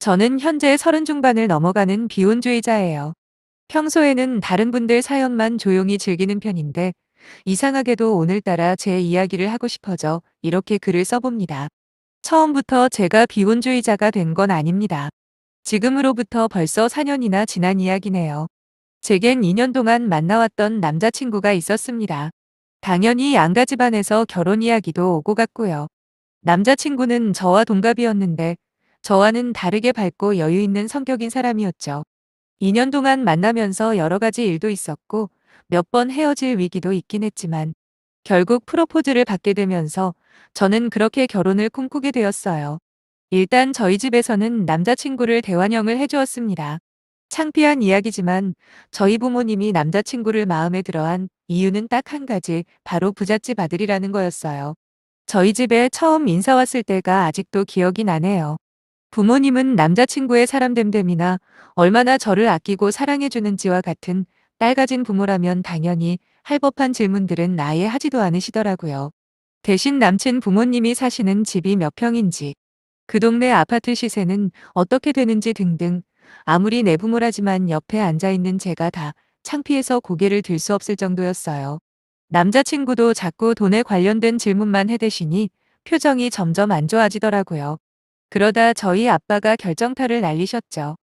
저는 현재 30 중반을 넘어가는 비혼주의자예요. 평소에는 다른 분들 사연만 조용히 즐기는 편인데 이상하게도 오늘따라 제 이야기를 하고 싶어져 이렇게 글을 써봅니다. 처음부터 제가 비혼주의자가 된 건 아닙니다. 지금으로부터 벌써 4년이나 지난 이야기네요. 제겐 2년 동안 만나왔던 남자친구가 있었습니다. 당연히 양가 집안에서 결혼 이야기도 오고 갔고요. 남자친구는 저와 동갑이었는데 저와는 다르게 밝고 여유 있는 성격인 사람이었죠. 2년 동안 만나면서 여러 가지 일도 있었고 몇 번 헤어질 위기도 있긴 했지만 결국 프로포즈를 받게 되면서 저는 그렇게 결혼을 꿈꾸게 되었어요. 일단 저희 집에서는 남자친구를 대환영을 해주었습니다. 창피한 이야기지만 저희 부모님이 남자친구를 마음에 들어한 이유는 딱 한 가지, 바로 부잣집 아들이라는 거였어요. 저희 집에 처음 인사 왔을 때가 아직도 기억이 나네요. 부모님은 남자친구의 사람됨됨이나 얼마나 저를 아끼고 사랑해주는지와 같은 딸 가진 부모라면 당연히 할 법한 질문들은 아예 하지도 않으시더라고요. 대신 남친 부모님이 사시는 집이 몇 평인지, 그 동네 아파트 시세는 어떻게 되는지 등등, 아무리 내 부모라지만 옆에 앉아있는 제가 다 창피해서 고개를 들 수 없을 정도였어요. 남자친구도 자꾸 돈에 관련된 질문만 해대시니 표정이 점점 안 좋아지더라고요. 그러다 저희 아빠가 결정타를 날리셨죠.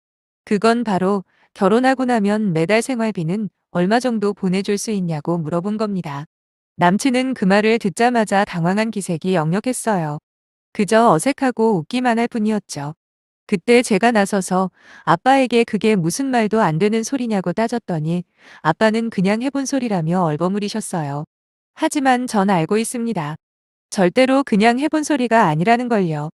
그건 바로 결혼하고 나면 매달 생활비는 얼마 정도 보내줄 수 있냐고 물어본 겁니다. 남친은 그 말을 듣자마자 당황한 기색이 역력했어요. 그저 어색하고 웃기만 할 뿐이었죠. 그때 제가 나서서 아빠에게 그게 무슨 말도 안 되는 소리냐고 따졌더니 아빠는 그냥 해본 소리라며 얼버무리셨어요. 하지만 전 알고 있습니다. 절대로 그냥 해본 소리가 아니라는 걸요.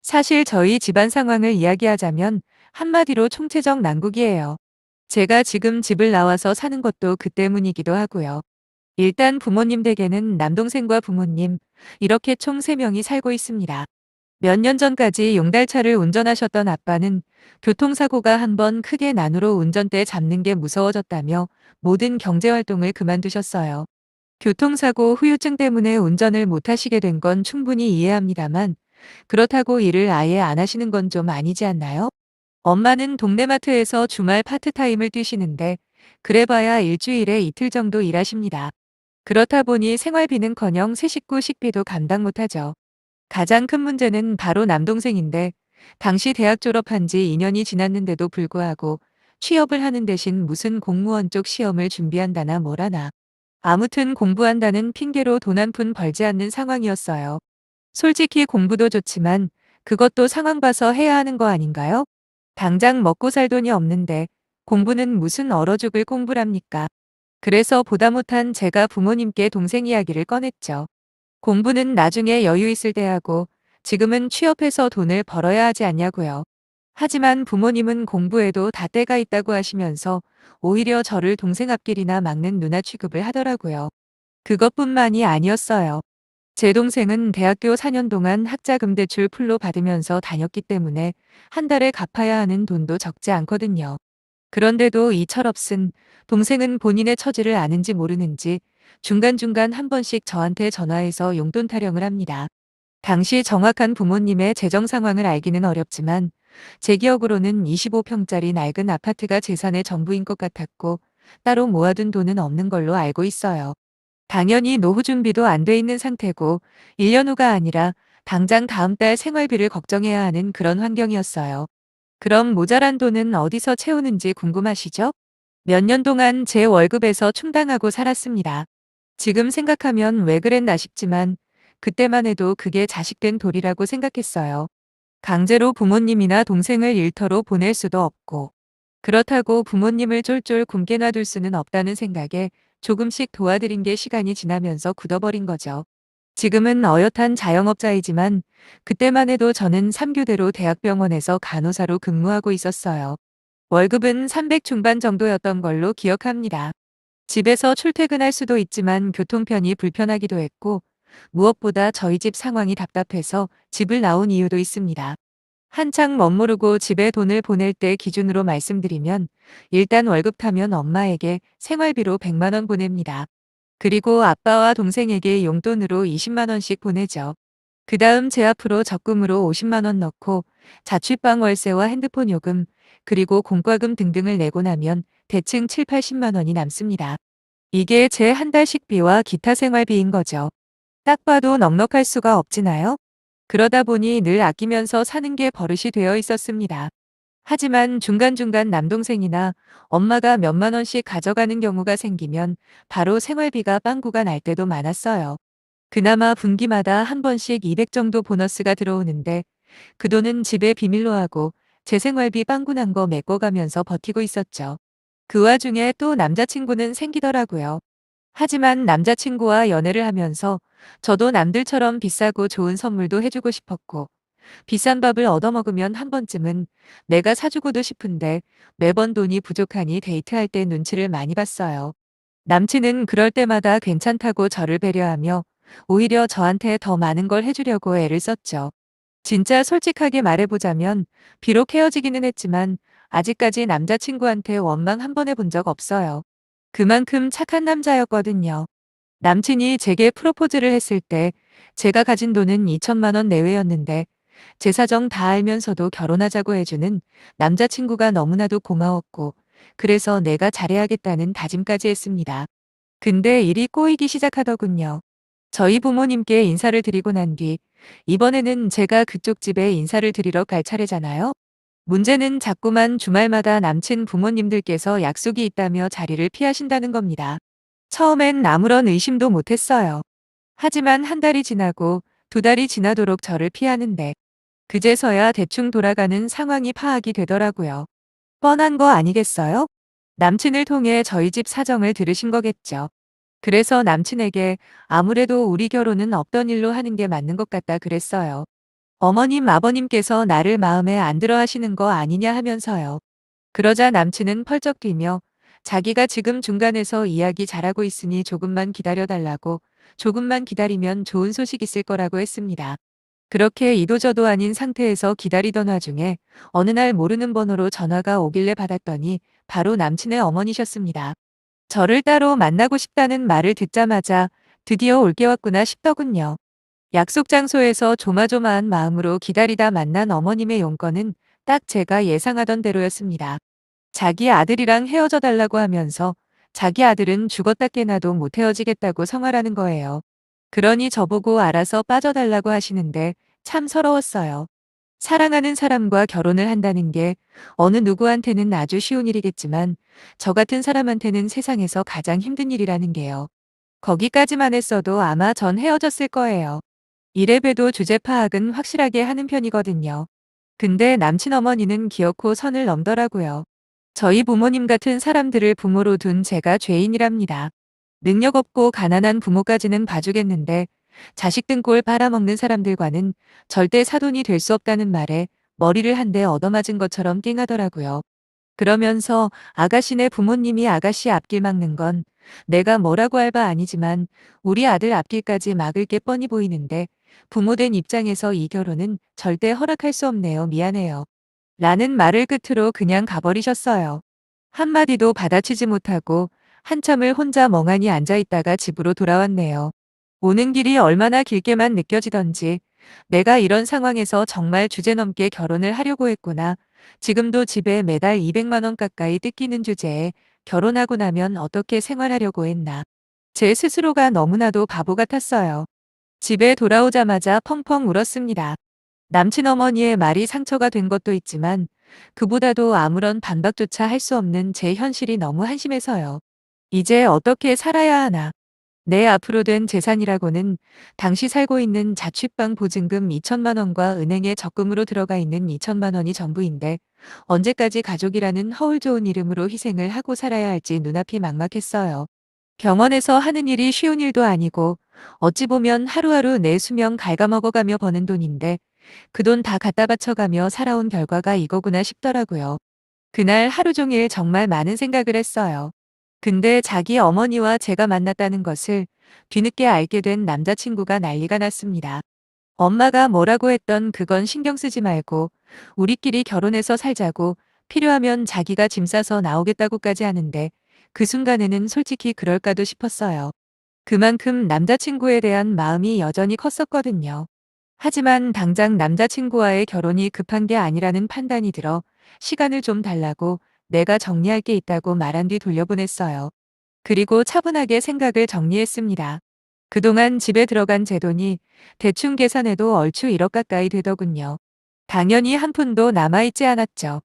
사실 저희 집안 상황을 이야기하자면 한마디로 총체적 난국이에요. 제가 지금 집을 나와서 사는 것도 그 때문이기도 하고요. 일단 부모님 댁에는 남동생과 부모님, 이렇게 총 3명이 살고 있습니다. 몇 년 전까지 용달차를 운전하셨던 아빠는 교통사고가 한번 크게 난으로 운전대 잡는 게 무서워졌다며 모든 경제활동을 그만두셨어요. 교통사고 후유증 때문에 운전을 못하시게 된 건 충분히 이해합니다만 그렇다고 일을 아예 안 하시는 건 좀 아니지 않나요? 엄마는 동네마트에서 주말 파트타임을 뛰시는데 그래봐야 일주일에 이틀 정도 일하십니다. 그렇다 보니 생활비는커녕 새 식구 식비도 감당 못하죠. 가장 큰 문제는 바로 남동생인데 당시 대학 졸업한 지 2년이 지났는데도 불구하고 취업을 하는 대신 무슨 공무원 쪽 시험을 준비한다나 뭐라나. 아무튼 공부한다는 핑계로 돈 한 푼 벌지 않는 상황이었어요. 솔직히 공부도 좋지만 그것도 상황 봐서 해야 하는 거 아닌가요? 당장 먹고 살 돈이 없는데 공부는 무슨 얼어 죽을 공부랍니까? 그래서 보다 못한 제가 부모님께 동생 이야기를 꺼냈죠. 공부는 나중에 여유 있을 때 하고 지금은 취업해서 돈을 벌어야 하지 않냐고요. 하지만 부모님은 공부에도 다 때가 있다고 하시면서 오히려 저를 동생 앞길이나 막는 누나 취급을 하더라고요. 그것뿐만이 아니었어요. 제 동생은 대학교 4년 동안 학자금 대출 풀로 받으면서 다녔기 때문에 한 달에 갚아야 하는 돈도 적지 않거든요. 그런데도 이 철없은 동생은 본인의 처지를 아는지 모르는지 중간중간 한 번씩 저한테 전화해서 용돈 타령을 합니다. 당시 정확한 부모님의 재정 상황을 알기는 어렵지만 제 기억으로는 25평짜리 낡은 아파트가 재산의 전부인 것 같았고 따로 모아둔 돈은 없는 걸로 알고 있어요. 당연히 노후 준비도 안 돼 있는 상태고 1년 후가 아니라 당장 다음 달 생활비를 걱정해야 하는 그런 환경이었어요. 그럼 모자란 돈은 어디서 채우는지 궁금하시죠? 몇 년 동안 제 월급에서 충당하고 살았습니다. 지금 생각하면 왜 그랬나 싶지만 그때만 해도 그게 자식된 도리라고 생각했어요. 강제로 부모님이나 동생을 일터로 보낼 수도 없고 그렇다고 부모님을 쫄쫄 굶게 놔둘 수는 없다는 생각에 조금씩 도와드린 게 시간이 지나면서 굳어버린 거죠. 지금은 어엿한 자영업자이지만 그때만 해도 저는 3교대로 대학병원에서 간호사로 근무하고 있었어요. 월급은 300 중반 정도였던 걸로 기억합니다. 집에서 출퇴근할 수도 있지만 교통편이 불편하기도 했고 무엇보다 저희 집 상황이 답답해서 집을 나온 이유도 있습니다. 한창 멋모르고 집에 돈을 보낼 때 기준으로 말씀드리면 일단 월급 타면 엄마에게 생활비로 100만 원 보냅니다. 그리고 아빠와 동생에게 용돈으로 20만 원씩 보내죠. 그다음 제 앞으로 적금으로 50만 원 넣고 자취방 월세와 핸드폰 요금, 그리고 공과금 등등을 내고 나면 대충 7, 80만 원이 남습니다. 이게 제 한 달 식비와 기타 생활비인 거죠. 딱 봐도 넉넉할 수가 없지나요? 그러다 보니 늘 아끼면서 사는 게 버릇이 되어 있었습니다. 하지만 중간중간 남동생이나 엄마가 몇만 원씩 가져가는 경우가 생기면 바로 생활비가 빵꾸가 날 때도 많았어요. 그나마 분기마다 한 번씩 200 정도 보너스가 들어오는데 그 돈은 집에 비밀로 하고 제 생활비 빵꾸 난 거 메꿔가면서 버티고 있었죠. 그 와중에 또 남자친구는 생기더라고요. 하지만 남자친구와 연애를 하면서 저도 남들처럼 비싸고 좋은 선물도 해주고 싶었고 비싼 밥을 얻어먹으면 한 번쯤은 내가 사주고도 싶은데 매번 돈이 부족하니 데이트할 때 눈치를 많이 봤어요. 남친은 그럴 때마다 괜찮다고 저를 배려하며 오히려 저한테 더 많은 걸 해주려고 애를 썼죠. 진짜 솔직하게 말해보자면 비록 헤어지기는 했지만 아직까지 남자친구한테 원망 한 번 해본 적 없어요. 그만큼 착한 남자였거든요. 남친이 제게 프로포즈를 했을 때 제가 가진 돈은 2천만 원 내외였는데 제 사정 다 알면서도 결혼하자고 해주는 남자친구가 너무나도 고마웠고 그래서 내가 잘해야겠다는 다짐까지 했습니다. 근데 일이 꼬이기 시작하더군요. 저희 부모님께 인사를 드리고 난 뒤 이번에는 제가 그쪽 집에 인사를 드리러 갈 차례잖아요. 문제는 자꾸만 주말마다 남친 부모님들께서 약속이 있다며 자리를 피하신다는 겁니다. 처음엔 아무런 의심도 못했어요. 하지만 한 달이 지나고 두 달이 지나도록 저를 피하는데 그제서야 대충 돌아가는 상황이 파악이 되더라고요. 뻔한 거 아니겠어요? 남친을 통해 저희 집 사정을 들으신 거겠죠. 그래서 남친에게 아무래도 우리 결혼은 없던 일로 하는 게 맞는 것 같다 그랬어요. 어머님, 아버님께서 나를 마음에 안 들어 하시는 거 아니냐 하면서요. 그러자 남친은 펄쩍 뛰며 자기가 지금 중간에서 이야기 잘하고 있으니 조금만 기다려달라고 조금만 기다리면 좋은 소식 있을 거라고 했습니다. 그렇게 이도저도 아닌 상태에서 기다리던 와중에 어느 날 모르는 번호로 전화가 오길래 받았더니 바로 남친의 어머니셨습니다. 저를 따로 만나고 싶다는 말을 듣자마자 드디어 올 게 왔구나 싶더군요. 약속 장소에서 조마조마한 마음으로 기다리다 만난 어머님의 용건은 딱 제가 예상하던 대로였습니다. 자기 아들이랑 헤어져 달라고 하면서 자기 아들은 죽었다 깨나도 못 헤어지겠다고 성화라는 거예요. 그러니 저보고 알아서 빠져달라고 하시는데 참 서러웠어요. 사랑하는 사람과 결혼을 한다는 게 어느 누구한테는 아주 쉬운 일이겠지만 저 같은 사람한테는 세상에서 가장 힘든 일이라는 게요. 거기까지만 했어도 아마 전 헤어졌을 거예요. 이래봬도 주제 파악은 확실하게 하는 편이거든요. 근데 남친 어머니는 기어코 선을 넘더라고요. 저희 부모님 같은 사람들을 부모로 둔 제가 죄인이랍니다. 능력 없고 가난한 부모까지는 봐주겠는데 자식 등골 빨아먹는 사람들과는 절대 사돈이 될 수 없다는 말에 머리를 한 대 얻어맞은 것처럼 띵하더라고요. 그러면서 아가씨네 부모님이 아가씨 앞길 막는 건 내가 뭐라고 할 바 아니지만 우리 아들 앞길까지 막을 게 뻔히 보이는데 부모된 입장에서 이 결혼은 절대 허락할 수 없네요. 미안해요. 라는 말을 끝으로 그냥 가버리셨어요. 한마디도 받아치지 못하고 한참을 혼자 멍하니 앉아 있다가 집으로 돌아왔네요. 오는 길이 얼마나 길게만 느껴지던지 내가 이런 상황에서 정말 주제넘게 결혼을 하려고 했구나. 지금도 집에 매달 200만 원 가까이 뜯기는 주제에 결혼하고 나면 어떻게 생활하려고 했나. 제 스스로가 너무나도 바보 같았어요. 집에 돌아오자마자 펑펑 울었습니다. 남친 어머니의 말이 상처가 된 것도 있지만 그보다도 아무런 반박조차 할 수 없는 제 현실이 너무 한심해서요. 이제 어떻게 살아야 하나. 내 앞으로 된 재산이라고는 당시 살고 있는 자취방 보증금 2천만 원과 은행에 적금으로 들어가 있는 2천만 원이 전부인데 언제까지 가족이라는 허울 좋은 이름으로 희생을 하고 살아야 할지 눈앞이 막막했어요. 병원에서 하는 일이 쉬운 일도 아니고 어찌 보면 하루하루 내 수명 갉아먹어가며 버는 돈인데 그 돈 다 갖다 바쳐가며 살아온 결과가 이거구나 싶더라고요. 그날 하루 종일 정말 많은 생각을 했어요. 근데 자기 어머니와 제가 만났다는 것을 뒤늦게 알게 된 남자친구가 난리가 났습니다. 엄마가 뭐라고 했던 그건 신경 쓰지 말고 우리끼리 결혼해서 살자고 필요하면 자기가 짐 싸서 나오겠다고까지 하는데 그 순간에는 솔직히 그럴까도 싶었어요. 그만큼 남자친구에 대한 마음이 여전히 컸었거든요. 하지만 당장 남자친구와의 결혼이 급한 게 아니라는 판단이 들어 시간을 좀 달라고 내가 정리할 게 있다고 말한 뒤 돌려보냈어요. 그리고 차분하게 생각을 정리했습니다. 그동안 집에 들어간 제 돈이 대충 계산해도 얼추 1억 가까이 되더군요. 당연히 한 푼도 남아있지 않았죠.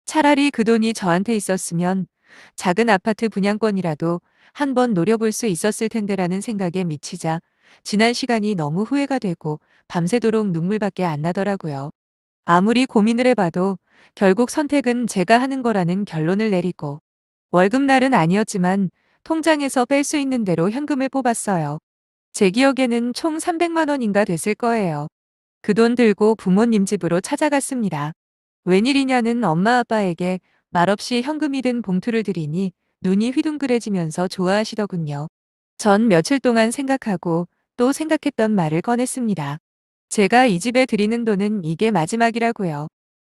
차라리 그 돈이 저한테 있었으면 작은 아파트 분양권이라도 한번 노려볼 수 있었을 텐데라는 생각에 미치자 지난 시간이 너무 후회가 되고 밤새도록 눈물밖에 안 나더라고요. 아무리 고민을 해봐도 결국 선택은 제가 하는 거라는 결론을 내리고 월급날은 아니었지만 통장에서 뺄 수 있는 대로 현금을 뽑았어요. 제 기억에는 총 300만 원인가 됐을 거예요. 그 돈 들고 부모님 집으로 찾아갔습니다. 웬일이냐는 엄마 아빠에게 말없이 현금이 든 봉투를 드리니 눈이 휘둥그레지면서 좋아하시더군요. 전 며칠 동안 생각하고 또 생각했던 말을 꺼냈습니다. 제가 이 집에 드리는 돈은 이게 마지막이라고요.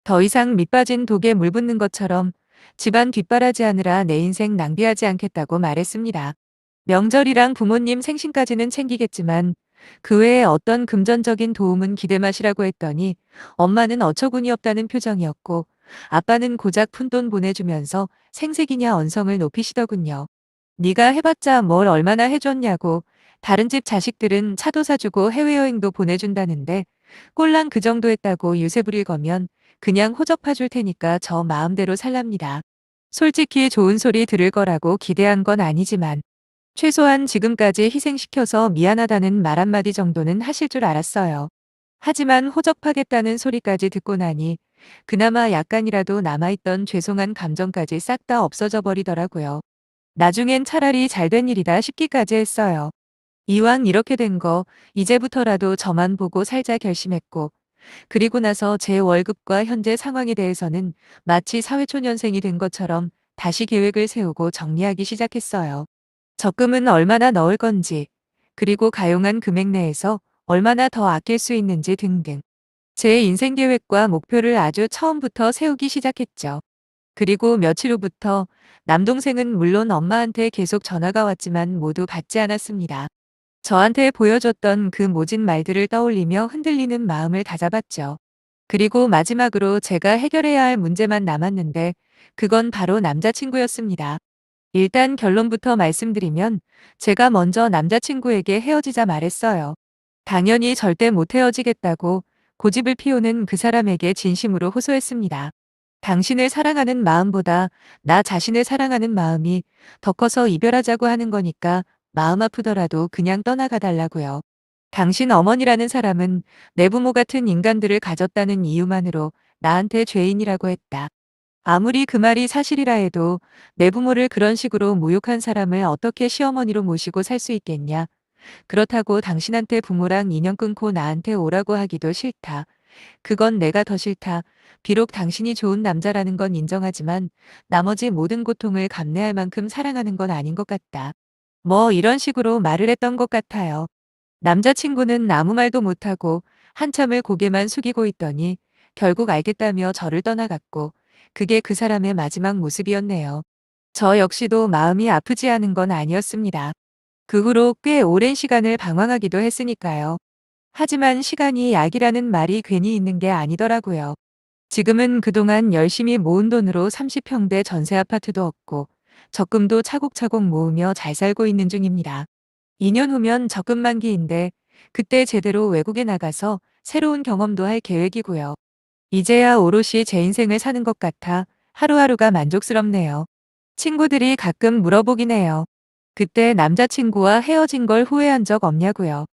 더 이상 밑빠진 독에 물 붓는 것처럼 집안 뒷바라지하느라 내 인생 낭비하지 않겠다고 말했습니다. 명절이랑 부모님 생신까지는 챙기겠지만 그 외에 어떤 금전적인 도움은 기대 마시라고 했더니 엄마는 어처구니 없다는 표정이었고 아빠는 고작 푼돈 보내주면서 생색이냐 언성을 높이시더군요. 네가 해봤자 뭘 얼마나 해줬냐고 다른 집 자식들은 차도 사주고 해외여행도 보내준다는데 꼴랑 그 정도 했다고 유세 부릴 거면 그냥 호적파 줄 테니까 저 마음대로 살랍니다. 솔직히 좋은 소리 들을 거라고 기대한 건 아니지만 최소한 지금까지 희생시켜서 미안하다는 말 한마디 정도는 하실 줄 알았어요. 하지만 호적파겠다는 소리까지 듣고 나니 그나마 약간이라도 남아있던 죄송한 감정까지 싹 다 없어져 버리더라고요. 나중엔 차라리 잘된 일이다 싶기까지 했어요. 이왕 이렇게 된 거 이제부터라도 저만 보고 살자 결심했고 그리고 나서 제 월급과 현재 상황에 대해서는 마치 사회초년생이 된 것처럼 다시 계획을 세우고 정리하기 시작했어요. 적금은 얼마나 넣을 건지, 그리고 가용한 금액 내에서 얼마나 더 아낄 수 있는지 등등. 제 인생 계획과 목표를 아주 처음부터 세우기 시작했죠. 그리고 며칠 후부터 남동생은 물론 엄마한테 계속 전화가 왔지만 모두 받지 않았습니다. 저한테 보여줬던 그 모진 말들을 떠올리며 흔들리는 마음을 다잡았죠. 그리고 마지막으로 제가 해결해야 할 문제만 남았는데 그건 바로 남자친구였습니다. 일단 결론부터 말씀드리면 제가 먼저 남자친구에게 헤어지자 말했어요. 당연히 절대 못 헤어지겠다고 고집을 피우는 그 사람에게 진심으로 호소했습니다. 당신을 사랑하는 마음보다 나 자신을 사랑하는 마음이 더 커서 이별하자고 하는 거니까 마음 아프더라도 그냥 떠나가 달라고요. 당신 어머니라는 사람은 내 부모 같은 인간들을 가졌다는 이유만으로 나한테 죄인이라고 했다. 아무리 그 말이 사실이라 해도 내 부모를 그런 식으로 모욕한 사람을 어떻게 시어머니로 모시고 살 수 있겠냐. 그렇다고 당신한테 부모랑 인연 끊고 나한테 오라고 하기도 싫다. 그건 내가 더 싫다. 비록 당신이 좋은 남자라는 건 인정하지만 나머지 모든 고통을 감내할 만큼 사랑하는 건 아닌 것 같다. 뭐 이런 식으로 말을 했던 것 같아요. 남자친구는 아무 말도 못하고 한참을 고개만 숙이고 있더니 결국 알겠다며 저를 떠나갔고 그게 그 사람의 마지막 모습이었네요. 저 역시도 마음이 아프지 않은 건 아니었습니다. 그 후로 꽤 오랜 시간을 방황하기도 했으니까요. 하지만 시간이 약이라는 말이 괜히 있는 게 아니더라고요. 지금은 그동안 열심히 모은 돈으로 30평대 전세 아파트도 얻고 적금도 차곡차곡 모으며 잘 살고 있는 중입니다. 2년 후면 적금 만기인데 그때 제대로 외국에 나가서 새로운 경험도 할 계획이고요. 이제야 오롯이 제 인생을 사는 것 같아 하루하루가 만족스럽네요. 친구들이 가끔 물어보긴 해요. 그때 남자친구와 헤어진 걸 후회한 적 없냐고요.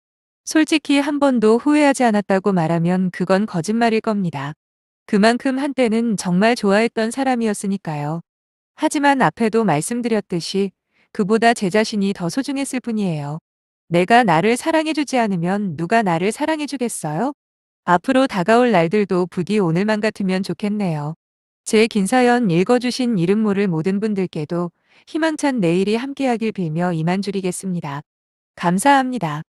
솔직히 한 번도 후회하지 않았다고 말하면 그건 거짓말일 겁니다. 그만큼 한때는 정말 좋아했던 사람이었으니까요. 하지만 앞에도 말씀드렸듯이 그보다 제 자신이 더 소중했을 뿐이에요. 내가 나를 사랑해주지 않으면 누가 나를 사랑해주겠어요? 앞으로 다가올 날들도 부디 오늘만 같으면 좋겠네요. 제 긴 사연 읽어주신 이름 모를 모든 분들께도 희망찬 내일이 함께하길 빌며 이만 줄이겠습니다. 감사합니다.